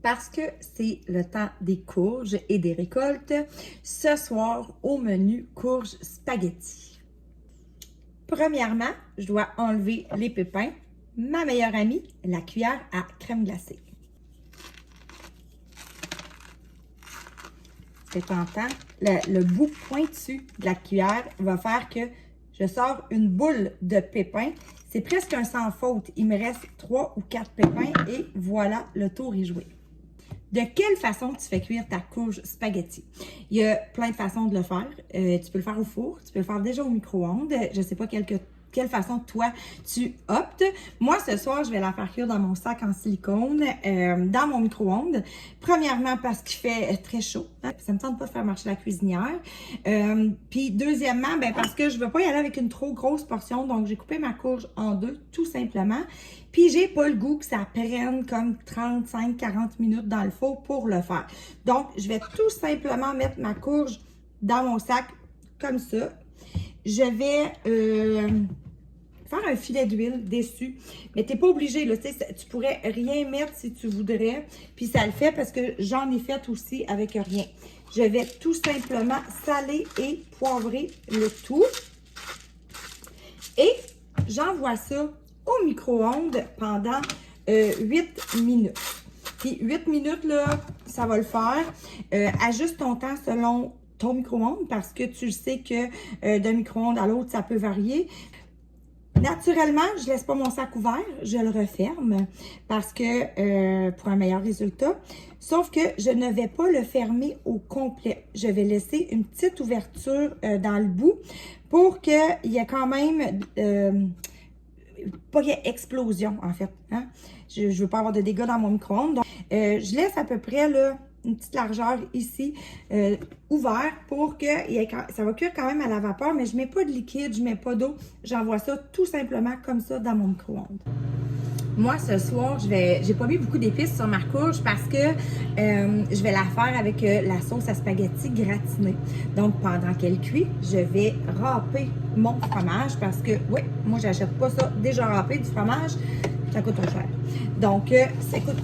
parce que c'est le temps des courges et des récoltes. Ce soir, au menu, courges spaghetti. Premièrement, je dois enlever les pépins. Ma meilleure amie, la cuillère à crème glacée. C'est tentant. Le bout pointu de la cuillère va faire que je sors une boule de pépins. C'est presque un sans faute. Il me reste 3 ou 4 pépins et voilà, le tour est joué. De quelle façon tu fais cuire ta courge spaghetti? Il y a plein de façons de le faire. Tu peux le faire au four, tu peux le faire déjà au micro-ondes. Je ne sais pas quelle façon toi tu optes. Moi, ce soir, je vais la faire cuire dans mon sac en silicone, dans mon micro-ondes. Premièrement, parce qu'il fait très chaud. Hein, ça me tente pas de faire marcher la cuisinière. Puis deuxièmement, ben, parce que je veux pas y aller avec une trop grosse portion. Donc, j'ai coupé ma courge en deux, tout simplement. Puis, j'ai pas le goût que ça prenne comme 35-40 minutes dans le four pour le faire. Donc, je vais tout simplement mettre ma courge dans mon sac comme ça. Je vais faire un filet d'huile dessus. Mais tu n'es pas obligé, là, tu pourrais rien mettre si tu voudrais. Puis ça le fait parce que j'en ai fait aussi avec rien. Je vais tout simplement saler et poivrer le tout. Et j'envoie ça au micro-ondes pendant 8 minutes. Puis 8 minutes, là, ça va le faire. Ajuste ton temps selon ton micro-ondes parce que tu sais que d'un micro-ondes à l'autre, ça peut varier. Naturellement, je ne laisse pas mon sac ouvert, je le referme parce que pour un meilleur résultat. Sauf que je ne vais pas le fermer au complet. Je vais laisser une petite ouverture dans le bout pour qu'il y ait quand même pas qu'il y ait explosion en fait. Hein? Je ne veux pas avoir de dégâts dans mon micro-ondes. Donc, je laisse à peu près là, une petite largeur ici ouvert pour que ça va cuire quand même à la vapeur, mais je ne mets pas de liquide, je ne mets pas d'eau. J'envoie ça tout simplement comme ça dans mon micro-ondes. Moi, ce soir, j'ai pas mis beaucoup d'épices sur ma courge parce que je vais la faire avec la sauce à spaghetti gratinée. Donc, pendant qu'elle cuit, je vais râper mon fromage parce que, oui, moi, j'achète pas ça déjà râpé, du fromage, ça coûte trop cher. Donc,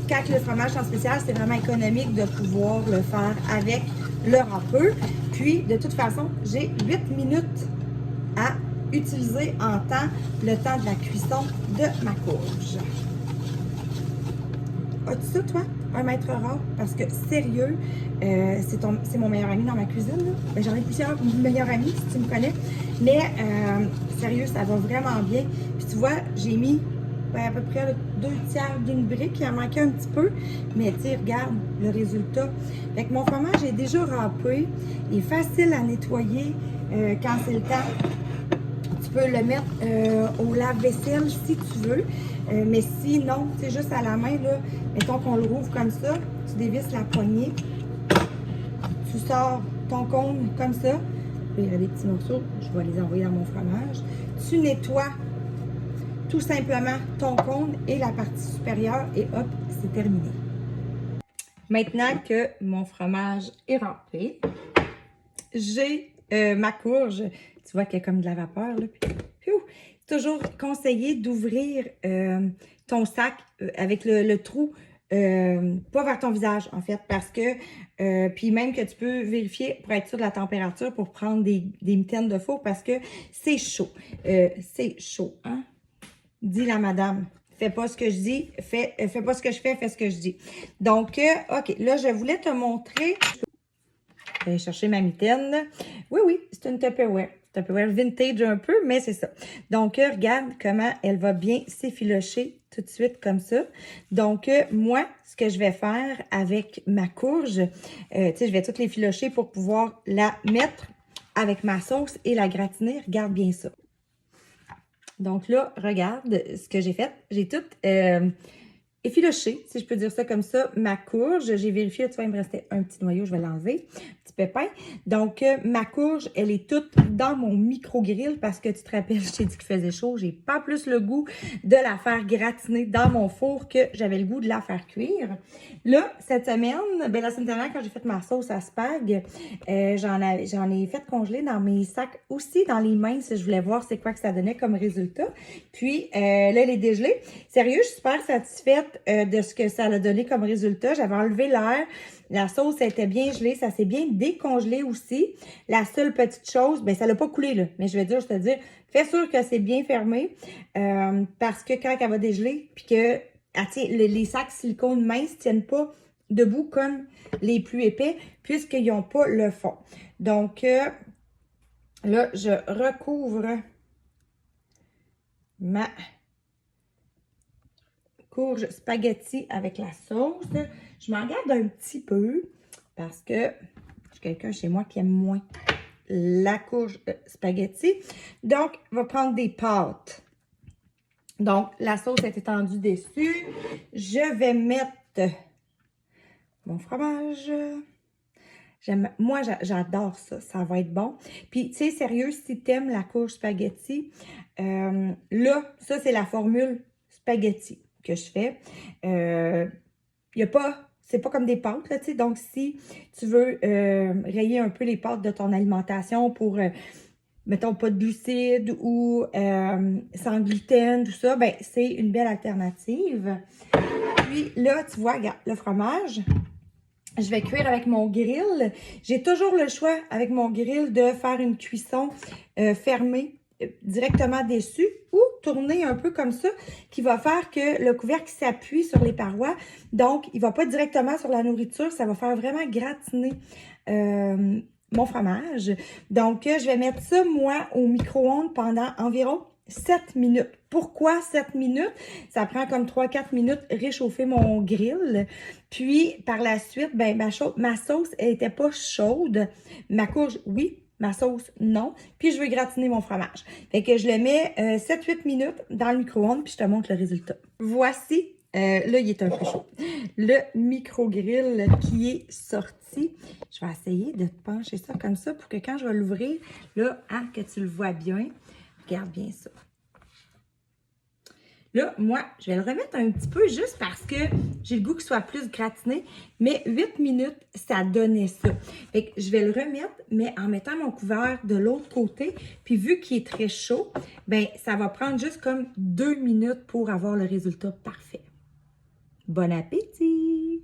quand le fromage en spécial, c'est vraiment économique de pouvoir le faire avec le râpeur. Puis, de toute façon, j'ai 8 minutes à utiliser en temps, le temps de la cuisson de ma courge. As-tu ça, toi? Un maître rare? Parce que, sérieux, c'est mon meilleur ami dans ma cuisine. Ben, j'en ai plusieurs meilleurs amis, si tu me connais. Mais, sérieux, ça va vraiment bien. Puis, tu vois, j'ai mis à peu près 2/3 d'une brique. Il en manquait un petit peu. Mais, tu sais, regarde le résultat. Fait que mon fromage est déjà râpé. Il est facile à nettoyer quand c'est le temps. Tu peux le mettre au lave-vaisselle si tu veux. Mais sinon, c'est juste à la main, là, mettons qu'on le rouvre comme ça, tu dévisses la poignée, tu sors ton cône comme ça, puis il y a des petits morceaux, je vais les envoyer dans mon fromage. Tu nettoies tout simplement ton cône et la partie supérieure et hop, c'est terminé. Maintenant que mon fromage est râpé, j'ai ma courge, tu vois qu'il y a comme de la vapeur, là, puis, toujours conseillé d'ouvrir ton sac avec le trou, pas vers ton visage en fait, parce que, puis même que tu peux vérifier pour être sûr de la température pour prendre des mitaines de four parce que c'est chaud. C'est chaud, hein? Dis la madame. Fais pas ce que je dis, fais pas ce que je fais ce que je dis. Donc, OK, là, je voulais te montrer. Je vais chercher ma mitaine. Oui, c'est une Tupperware. Tupperware vintage un peu, mais c'est ça. Donc, regarde comment elle va bien s'effilocher tout de suite comme ça. Donc, moi, ce que je vais faire avec ma courge, tu sais, je vais tout l'effilocher pour pouvoir la mettre avec ma sauce et la gratiner. Regarde bien ça. Donc là, regarde ce que j'ai fait. J'ai tout effiloché, si je peux dire ça comme ça, ma courge. J'ai vérifié, tu vois, il me restait un petit noyau, je vais l'enlever. Petit pépin. Donc, ma courge, elle est toute dans mon micro-grill parce que tu te rappelles, je t'ai dit qu'il faisait chaud. J'ai pas plus le goût de la faire gratiner dans mon four que j'avais le goût de la faire cuire. Là, cette semaine, ben la semaine dernière, quand j'ai fait ma sauce à spag, j'en ai fait congeler dans mes sacs aussi, dans les mains, si je voulais voir c'est quoi que ça donnait comme résultat. Puis, là, elle est dégelée. Sérieux, je suis super satisfaite de ce que ça a donné comme résultat. J'avais enlevé l'air. La sauce était bien gelée. Ça s'est bien décongelé aussi. La seule petite chose, ben ça l'a pas coulé, là. Mais je vais te dire, fais sûr que c'est bien fermé. Parce que quand elle va dégeler, puis que les sacs silicone minces tiennent pas debout comme les plus épais, puisqu'ils n'ont pas le fond. Donc, là, je recouvre ma courge spaghetti avec la sauce. Je m'en garde un petit peu parce que j'ai quelqu'un chez moi qui aime moins la courge spaghetti. Donc, on va prendre des pâtes. Donc, la sauce est étendue dessus. Je vais mettre mon fromage. Moi, j'adore ça. Ça va être bon. Puis, tu sais, sérieux, si t'aimes la courge spaghetti, là, ça, c'est la formule spaghetti que je fais. C'est pas comme des pâtes, là, tu sais. Donc, si tu veux rayer un peu les pâtes de ton alimentation pour, mettons, pas de glucides ou sans gluten, tout ça, ben c'est une belle alternative. Puis là, tu vois, regarde, le fromage, je vais cuire avec mon grill. J'ai toujours le choix avec mon grill de faire une cuisson fermée directement dessus ou tourner un peu comme ça, qui va faire que le couvercle s'appuie sur les parois. Donc, il ne va pas directement sur la nourriture. Ça va faire vraiment gratiner mon fromage. Donc, je vais mettre ça, moi, au micro-ondes pendant environ 7 minutes. Pourquoi 7 minutes? Ça prend comme 3-4 minutes réchauffer mon grill. Puis, par la suite, ben, ma sauce, elle n'était pas chaude. Ma courge, oui. Ma sauce, non. Puis, je veux gratiner mon fromage. Fait que je le mets 7-8 minutes dans le micro-ondes, puis je te montre le résultat. Voici, là, il est un peu chaud. Le micro-grill qui est sorti. Je vais essayer de te pencher ça comme ça pour que quand je vais l'ouvrir, là, hein, que tu le vois bien. Regarde bien ça. Là, moi, je vais le remettre un petit peu juste parce que j'ai le goût qu'il soit plus gratiné. Mais 8 minutes, ça donnait ça. Fait que je vais le remettre, mais en mettant mon couvert de l'autre côté. Puis vu qu'il est très chaud, ben ça va prendre juste comme 2 minutes pour avoir le résultat parfait. Bon appétit!